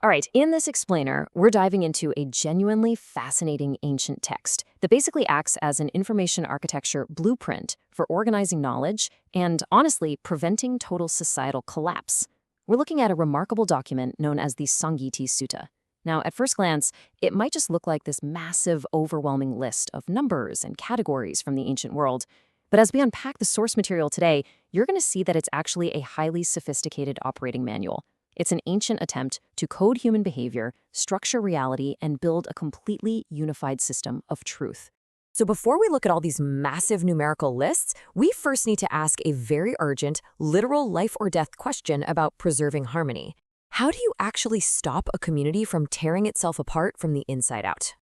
All right, in this explainer, we're diving into a genuinely fascinating ancient text that basically acts as an information architecture blueprint for organizing knowledge and, honestly, preventing total societal collapse. We're looking at a remarkable document known as the Saṅgīti Sutta. Now, at first glance, it might just look like this massive, overwhelming list of numbers and categories from the ancient world. But as we unpack the source material today, you're going to see that it's actually a highly sophisticated operating manual. It's an ancient attempt to code human behavior, structure reality, and build a completely unified system of truth. So before we look at all these massive numerical lists, we first need to ask a very urgent, literal life or death question about preserving harmony. How do you actually stop a community from tearing itself apart from the inside out?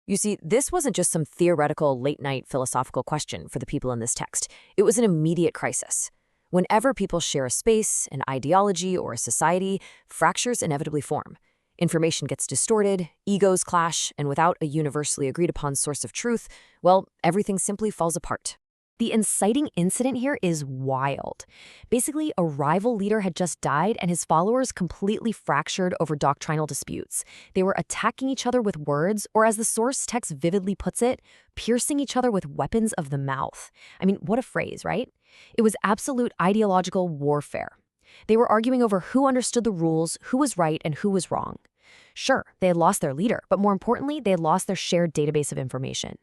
You see, this wasn't just some theoretical late-night philosophical question for the people in this text. It was an immediate crisis. Whenever people share a space, an ideology, or a society, fractures inevitably form. Information gets distorted, egos clash, and without a universally agreed-upon source of truth, well, everything simply falls apart. The inciting incident here is wild. Basically, a rival leader had just died and his followers completely fractured over doctrinal disputes. They were attacking each other with words, or as the source text vividly puts it, piercing each other with weapons of the mouth. I mean, what a phrase, right? It was absolute ideological warfare. They were arguing over who understood the rules, who was right, and who was wrong. Sure, they had lost their leader, but more importantly, they had lost their shared database of information.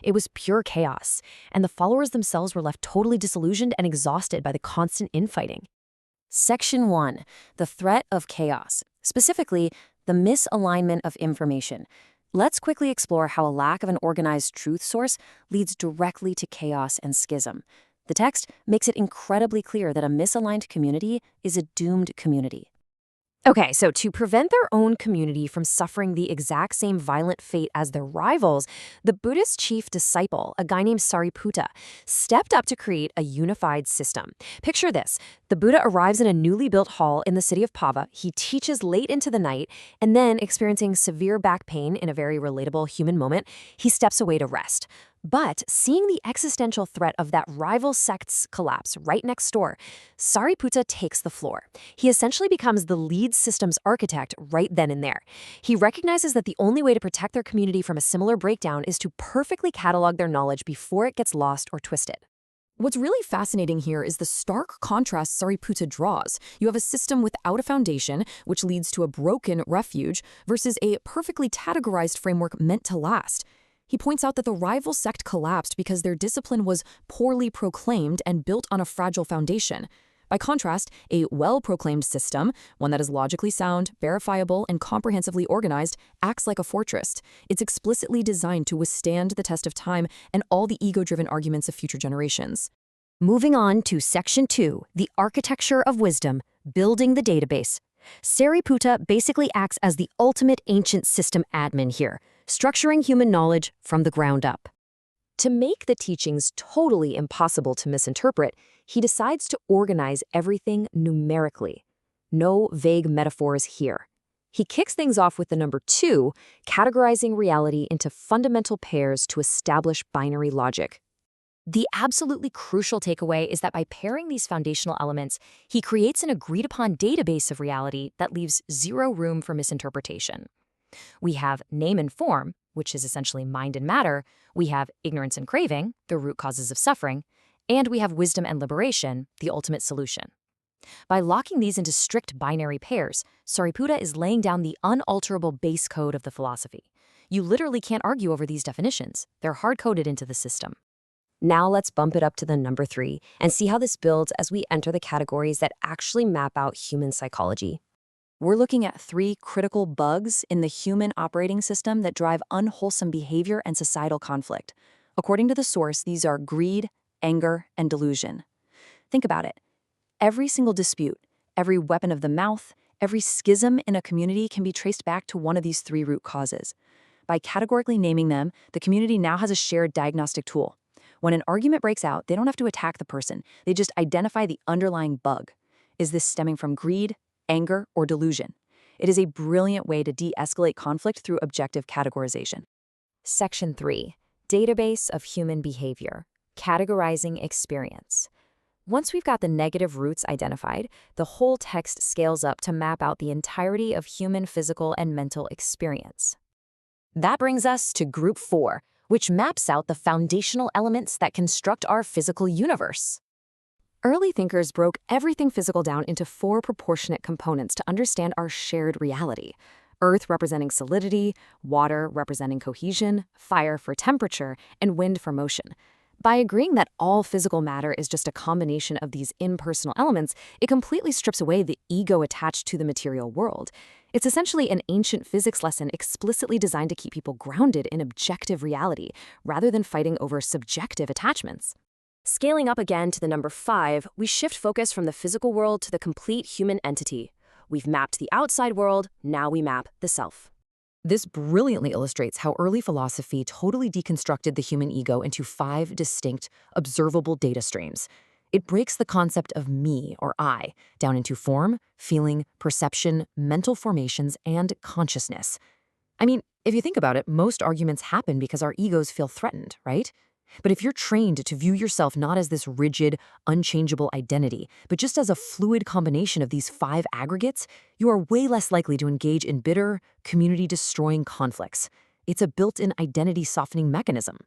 It was pure chaos, and the followers themselves were left totally disillusioned and exhausted by the constant infighting. Section 1. The threat of chaos. Specifically, the misalignment of information. Let's quickly explore how a lack of an organized truth source leads directly to chaos and schism. The text makes it incredibly clear that a misaligned community is a doomed community. Okay, so to prevent their own community from suffering the exact same violent fate as their rivals, the Buddhist chief disciple, a guy named Sāriputta, stepped up to create a unified system. Picture this. The Buddha arrives in a newly built hall in the city of Pava. He teaches late into the night, and then, experiencing severe back pain in a very relatable human moment, he steps away to rest. But seeing the existential threat of that rival sect's collapse right next door, Sāriputta takes the floor. He essentially becomes the lead systems architect right then and there. He recognizes that the only way to protect their community from a similar breakdown is to perfectly catalog their knowledge before it gets lost or twisted. What's really fascinating here is the stark contrast Sāriputta draws. You have a system without a foundation, which leads to a broken refuge, versus a perfectly categorized framework meant to last. He points out that the rival sect collapsed because their discipline was poorly proclaimed and built on a fragile foundation. By contrast, a well-proclaimed system, one that is logically sound, verifiable, and comprehensively organized, acts like a fortress. It's explicitly designed to withstand the test of time and all the ego-driven arguments of future generations. Moving on to Section 2, the architecture of wisdom, building the database. Sāriputta basically acts as the ultimate ancient system admin here, structuring human knowledge from the ground up. To make the teachings totally impossible to misinterpret, he decides to organize everything numerically. No vague metaphors here. He kicks things off with the number 2, categorizing reality into fundamental pairs to establish binary logic. The absolutely crucial takeaway is that by pairing these foundational elements, he creates an agreed-upon database of reality that leaves zero room for misinterpretation. We have name and form, which is essentially mind and matter. We have ignorance and craving, the root causes of suffering. And we have wisdom and liberation, the ultimate solution. By locking these into strict binary pairs, Sāriputta is laying down the unalterable base code of the philosophy. You literally can't argue over these definitions. They're hard-coded into the system. Now let's bump it up to the number 3 and see how this builds as we enter the categories that actually map out human psychology. We're looking at 3 critical bugs in the human operating system that drive unwholesome behavior and societal conflict. According to the source, these are greed, anger, and delusion. Think about it. Every single dispute, every weapon of the mouth, every schism in a community can be traced back to one of these 3 root causes. By categorically naming them, the community now has a shared diagnostic tool. When an argument breaks out, they don't have to attack the person. They just identify the underlying bug. Is this stemming from greed, anger, or delusion? It is a brilliant way to de-escalate conflict through objective categorization. Section 3. Database of human behavior. Categorizing experience. Once we've got the negative roots identified, the whole text scales up to map out the entirety of human physical and mental experience. That brings us to Group 4, which maps out the foundational elements that construct our physical universe. Early thinkers broke everything physical down into 4 proportionate components to understand our shared reality. Earth representing solidity, water representing cohesion, fire for temperature, and wind for motion. By agreeing that all physical matter is just a combination of these impersonal elements, it completely strips away the ego attached to the material world. It's essentially an ancient physics lesson explicitly designed to keep people grounded in objective reality, rather than fighting over subjective attachments. Scaling up again to the number 5, we shift focus from the physical world to the complete human entity. We've mapped the outside world, now we map the self. This brilliantly illustrates how early philosophy totally deconstructed the human ego into 5 distinct, observable data streams. It breaks the concept of me, or I, down into form, feeling, perception, mental formations, and consciousness. I mean, if you think about it, most arguments happen because our egos feel threatened, right? But if you're trained to view yourself not as this rigid, unchangeable identity, but just as a fluid combination of these 5 aggregates, you are way less likely to engage in bitter, community-destroying conflicts. It's a built-in identity-softening mechanism.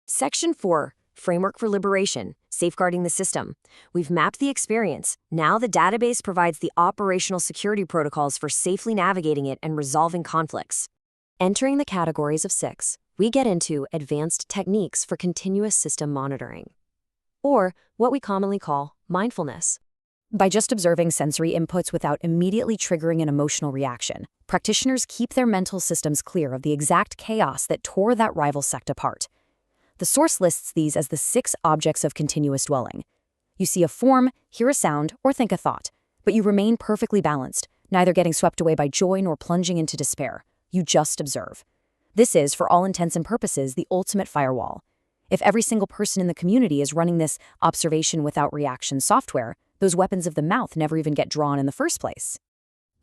Section 4, Framework for Liberation, Safeguarding the System. We've mapped the experience. Now the database provides the operational security protocols for safely navigating it and resolving conflicts. Entering the categories of 6, we get into advanced techniques for continuous system monitoring, or what we commonly call mindfulness. By just observing sensory inputs without immediately triggering an emotional reaction, practitioners keep their mental systems clear of the exact chaos that tore that rival sect apart. The source lists these as the 6 objects of continuous dwelling. You see a form, hear a sound, or think a thought, but you remain perfectly balanced, neither getting swept away by joy nor plunging into despair. You just observe. This is, for all intents and purposes, the ultimate firewall. If every single person in the community is running this observation without reaction software, those weapons of the mouth never even get drawn in the first place.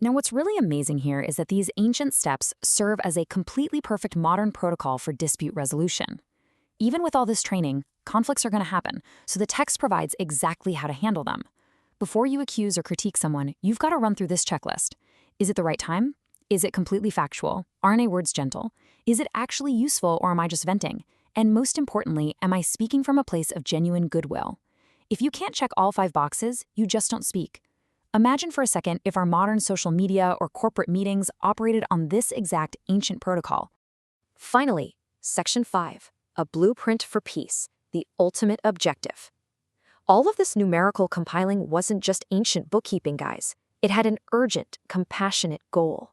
Now, what's really amazing here is that these ancient steps serve as a completely perfect modern protocol for dispute resolution. Even with all this training, conflicts are going to happen, so the text provides exactly how to handle them. Before you accuse or critique someone, you've got to run through this checklist. Is it the right time? Is it completely factual? Aren't any words gentle? Is it actually useful, or am I just venting? And most importantly, am I speaking from a place of genuine goodwill? If you can't check all 5 boxes, you just don't speak. Imagine for a second if our modern social media or corporate meetings operated on this exact ancient protocol. Finally, Section 5, a blueprint for peace, the ultimate objective. All of this numerical compiling wasn't just ancient bookkeeping, guys. It had an urgent, compassionate goal.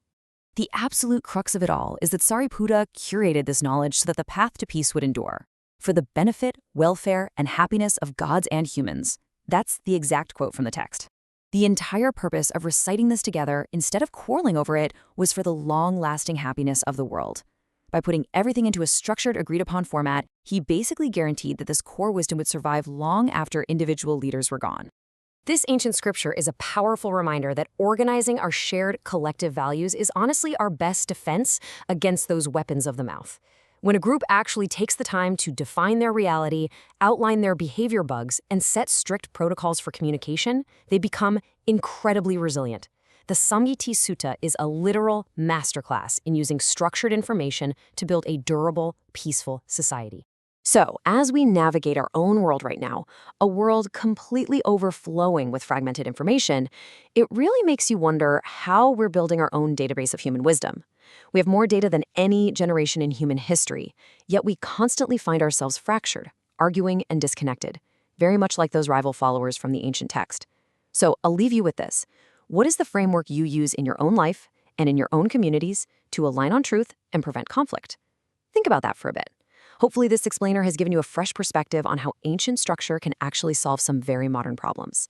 The absolute crux of it all is that Sāriputta curated this knowledge so that the path to peace would endure, for the benefit, welfare, and happiness of gods and humans. That's the exact quote from the text. The entire purpose of reciting this together, instead of quarreling over it, was for the long-lasting happiness of the world. By putting everything into a structured, agreed-upon format, he basically guaranteed that this core wisdom would survive long after individual leaders were gone. This ancient scripture is a powerful reminder that organizing our shared collective values is honestly our best defense against those weapons of the mouth. When a group actually takes the time to define their reality, outline their behavior bugs, and set strict protocols for communication, they become incredibly resilient. The Saṅgīti Sutta is a literal masterclass in using structured information to build a durable, peaceful society. So, as we navigate our own world right now, a world completely overflowing with fragmented information, it really makes you wonder how we're building our own database of human wisdom. We have more data than any generation in human history, yet we constantly find ourselves fractured, arguing, and disconnected, very much like those rival followers from the ancient text. So, I'll leave you with this. What is the framework you use in your own life and in your own communities to align on truth and prevent conflict? Think about that for a bit. Hopefully this explainer has given you a fresh perspective on how ancient structure can actually solve some very modern problems.